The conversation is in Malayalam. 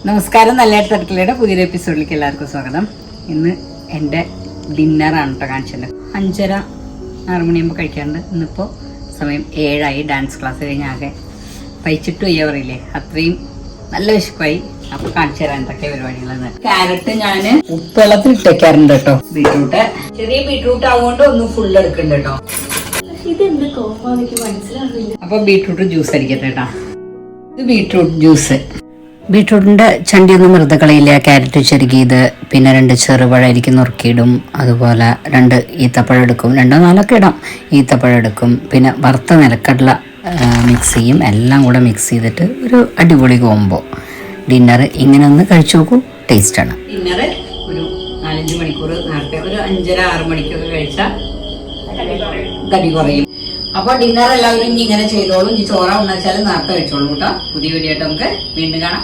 നമസ്കാരം, നല്ലതായിട്ട് തരത്തിലയുടെ പുതിയൊരു എപ്പിസോഡിലേക്ക് എല്ലാവർക്കും സ്വാഗതം. ഇന്ന് എൻ്റെ ഡിന്നറാണ് കേട്ടോ കാണിച്ചത്. 5:30-6 മണിയാകുമ്പോൾ കഴിക്കാറുണ്ട്. ഇന്നിപ്പോൾ സമയം 7 ഡാൻസ് ക്ലാസ് കഴിഞ്ഞ് ആകെ പൈച്ചിട്ട് വയ്യ പറയില്ലേ, അത്രയും നല്ല വിശപ്പായി. അപ്പൊ കാണിച്ചു തരാൻ എന്തൊക്കെ പരിപാടികളാണ്. ക്യാരറ്റ് ഞാൻ ഉപ്പുവെള്ളത്തിൽ ഇട്ടേക്കാറുണ്ട് കേട്ടോ. ബീട്രൂട്ട് ചെറിയ ബീട്രൂട്ട് ആവുകൊണ്ട് ഒന്ന് ഫുള്ള് എടുക്കുന്നുണ്ട് കേട്ടോ. അപ്പൊ ബീട്രൂട്ട് ജ്യൂസ് അടിക്കട്ടെ കേട്ടോ. ഇത് ബീട്രൂട്ട് ജ്യൂസ്. ബീട്രൂട്ടിന്റെ ചണ്ടിയൊന്നും വെറുതെ കളയില്ല. ക്യാരറ്റ് ചെറുകിയത്, പിന്നെ 2 ചെറുപഴം അരിക്ക് നുറുക്കിയിടും. അതുപോലെ 2 ഈത്തപ്പഴം എടുക്കും, 2-4 ഇടാം. ഈത്തപ്പഴം എടുക്കും, പിന്നെ വറുത്ത നിലക്കടല മിക്സ് ചെയ്യും. എല്ലാം കൂടെ മിക്സ് ചെയ്തിട്ട് ഒരു അടിപൊളി കോംബോ ഡിന്നർ. ഇങ്ങനെ ഒന്ന് കഴിച്ചു നോക്കൂ, ടേസ്റ്റാണ്. ഡിന്നർ ഒരു 4-5 മണിക്കൂർ നേരത്തെ, ഒരു 5:30-6 മണിക്കൊക്കെ കഴിച്ചാൽ തടി കുറയും. അപ്പൊ ഡിന്നർ എല്ലാവരും ഇനി ഇങ്ങനെ ചെയ്തോളൂ. ഇനി ചോറ ഉണ്ണാച്ചാലും നേരത്തെ കഴിച്ചോളൂ കേട്ടോ. പുതിയ വീഡിയോ ആയിട്ട് നമുക്ക് വീണ്ടും കാണാം.